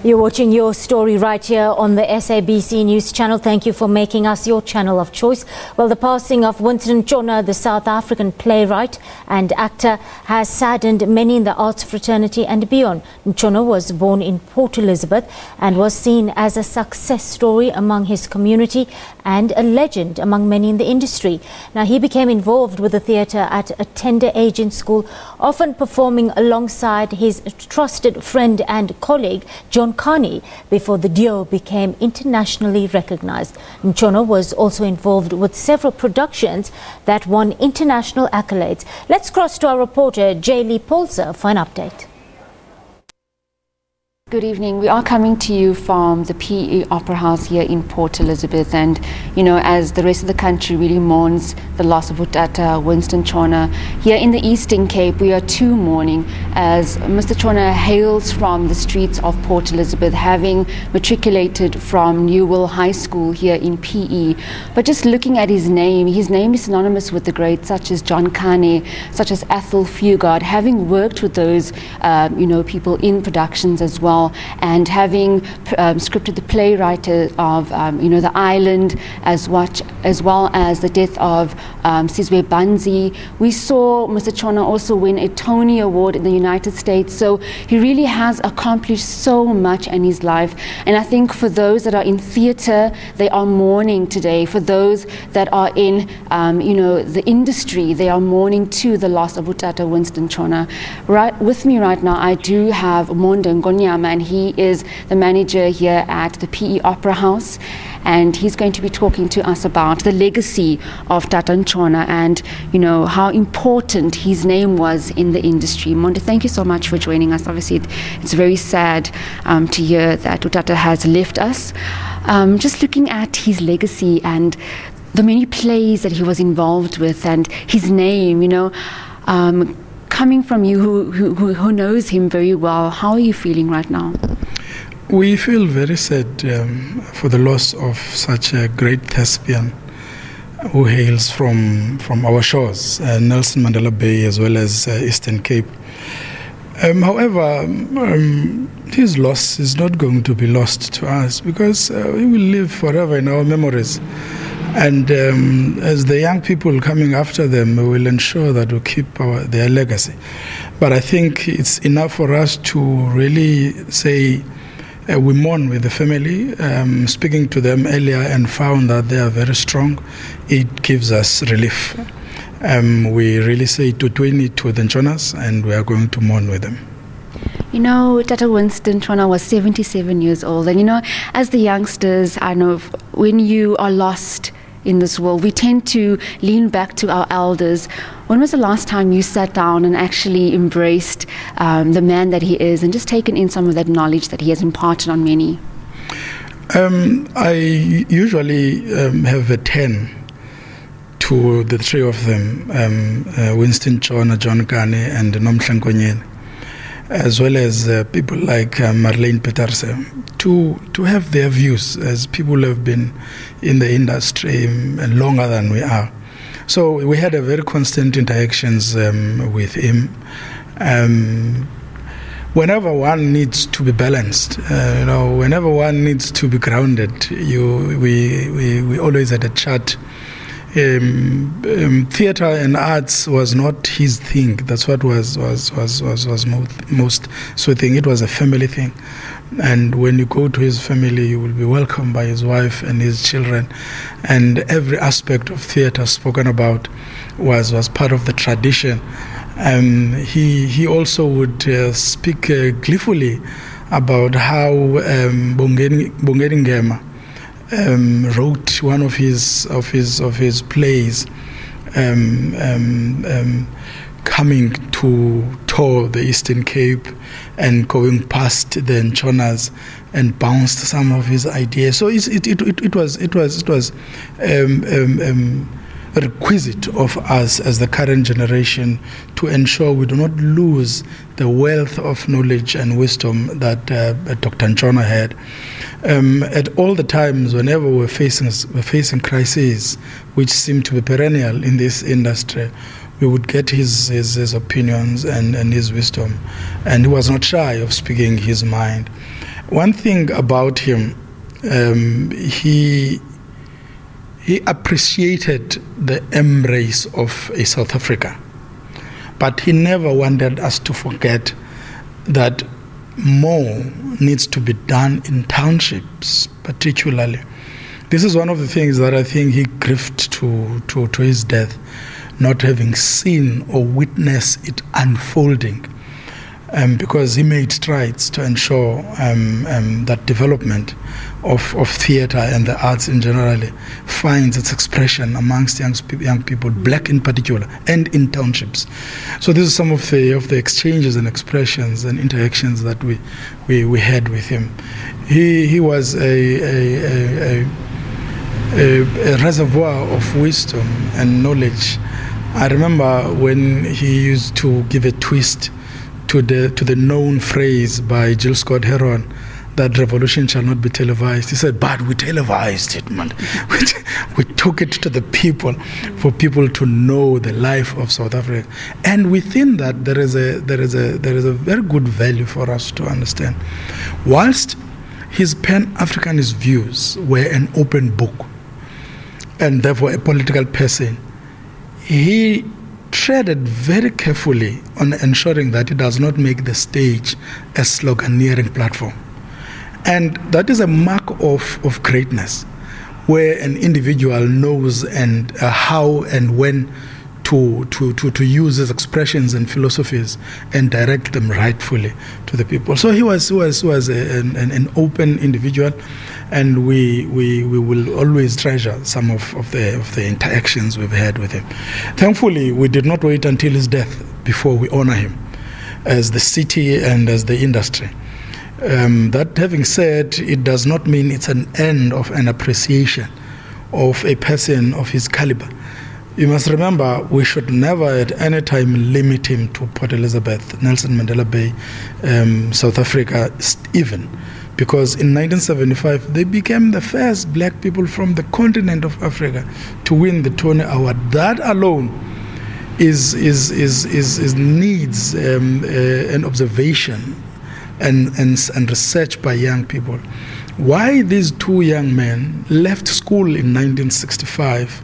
You're watching Your Story right here on the SABC News channel. Thank you for making us your channel of choice. Well, the passing of Winston Ntshona, the South African playwright and actor, has saddened many in the arts fraternity and beyond. Ntshona was born in Port Elizabeth and was seen as a success story among his community and a legend among many in the industry. Now, he became involved with the theatre at a tender age in school, often performing alongside his trusted friend and colleague, John Kani, before the duo became internationally recognized. Ntshona was also involved with several productions that won international accolades. Let's cross to our reporter Jayed-leigh Paulse for an update. Good evening. We are coming to you from the PE Opera House here in Port Elizabeth, and as the rest of the country really mourns the loss of Utata Winston Ntshona, here in the Eastern Cape we are too mourning, as Mr. Ntshona hails from the streets of Port Elizabeth, having matriculated from Newell High School here in PE. But just looking at his name is synonymous with the greats such as John Kani, such as Ethel Fugard, having worked with those people in productions as well, and having scripted the playwright of The Island, as well as the death of Sizwe Banzi. We saw Mr. Ntshona also win a Tony Award in the United States, so he really has accomplished so much in his life. And I think for those that are in theatre, they are mourning today. For those that are in the industry, they are mourning too the loss of Utata Winston Ntshona. Right with me right now, I do have Monde Ngonyama, and he is the manager here at the PE Opera House, and he's going to be talking to us about the legacy of Tata Ntshona and how important his name was in the industry. Monde, thank you so much for joining us. Obviously it's very sad to hear that Utata has left us. Just looking at his legacy and the many plays that he was involved with and his name, coming from you who knows him very well, how are you feeling right now? We feel very sad for the loss of such a great thespian who hails from our shores, Nelson Mandela Bay as well as Eastern Cape. However, his loss is not going to be lost to us, because he will live forever in our memories. And as the young people coming after them, we will ensure that we keep their legacy. But I think it's enough for us to really say we mourn with the family. Speaking to them earlier and found that they are very strong, it gives us relief. We really say tutwini to the Ntshonas, and we are going to mourn with them. Tata Winston Ntshona was 77 years old, and as the youngsters, I know when you are lost in this world, we tend to lean back to our elders. When was the last time you sat down and actually embraced the man that he is, and just taken in some of that knowledge that he has imparted on many? I usually have a 10 to the three of them, Winston Ntshona, John Kani and Nomhla, as well as people like Marlene Peterse, to have their views, as people have been in the industry longer than we are. So we had a very constant interactions with him. Whenever one needs to be balanced, whenever one needs to be grounded, we always had a chat. Theatre and arts was not his thing. That's what was most soothing. It was a family thing, and when you go to his family, you will be welcomed by his wife and his children, and every aspect of theatre spoken about was part of the tradition. He also would speak gleefully about how Bongeni Ngema wrote one of his plays, coming to tour the Eastern Cape and going past the Ntshonas and bounced some of his ideas. So it was requisite of us as the current generation to ensure we do not lose the wealth of knowledge and wisdom that Dr. Ntshona had. At all the times, whenever we're facing crises, which seem to be perennial in this industry, we would get his opinions and his wisdom. And he was not shy of speaking his mind. One thing about him, he appreciated the embrace of a South Africa, but he never wanted us to forget that more needs to be done in townships, particularly. This is one of the things that I think he grieved to his death, not having seen or witnessed it unfolding, because he made strides to ensure that development of theatre and the arts in general finds its expression amongst young people, black in particular, and in townships. So this is some of the exchanges and expressions and interactions that we had with him. He was a reservoir of wisdom and knowledge. I remember when he used to give a twist to the known phrase by Jill Scott Heron, that revolution shall not be televised. He said, but we televised it, man. We took it to the people for people to know the life of South Africa. And within that, there is a very good value for us to understand. Whilst his Pan-Africanist views were an open book, and therefore a political person, he treaded very carefully on ensuring that it does not make the stage a sloganeering platform. And that is a mark of greatness, where an individual knows and how and when to use his expressions and philosophies and direct them rightfully to the people. So he was an open individual, and we will always treasure some of the interactions we've had with him. Thankfully, we did not wait until his death before we honor him as the city and as the industry. That having said, it does not mean it's an end of an appreciation of a person of his caliber. You must remember, we should never at any time limit him to Port Elizabeth, Nelson Mandela Bay, South Africa even, because in 1975 they became the first black people from the continent of Africa to win the Tony Award. That alone is needs an observation and research by young people. Why these two young men left school in 1965,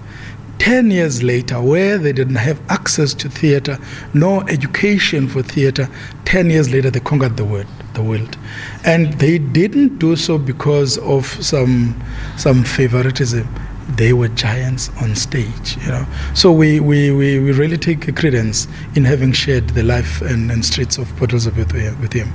10 years later, where they didn't have access to theatre, nor education for theatre, 10 years later they conquered the world. And they didn't do so because of some favoritism. They were giants on stage, you know. So we really take credence in having shared the life and streets of Port Elizabeth with him.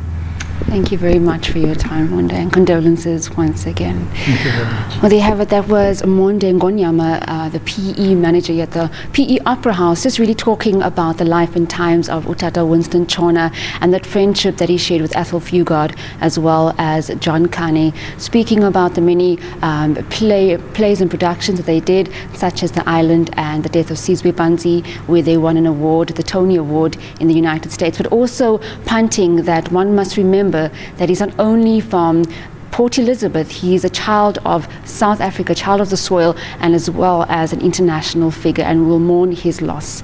Thank you very much for your time, Monde, and condolences once again. Thank you very much. Well, there you have it. That was Monde Ngonyama, the PE manager at the PE Opera House, just really talking about the life and times of Utata Winston Ntshona and that friendship that he shared with Ethel Fugard as well as John Kani, speaking about the many plays and productions that they did, such as The Island and The Death of Sizwe Banzi, where they won an award, the Tony Award in the United States, but also punting that one must remember that he's not only from Port Elizabeth, he's a child of South Africa, child of the soil, and as well as an international figure, and we'll mourn his loss.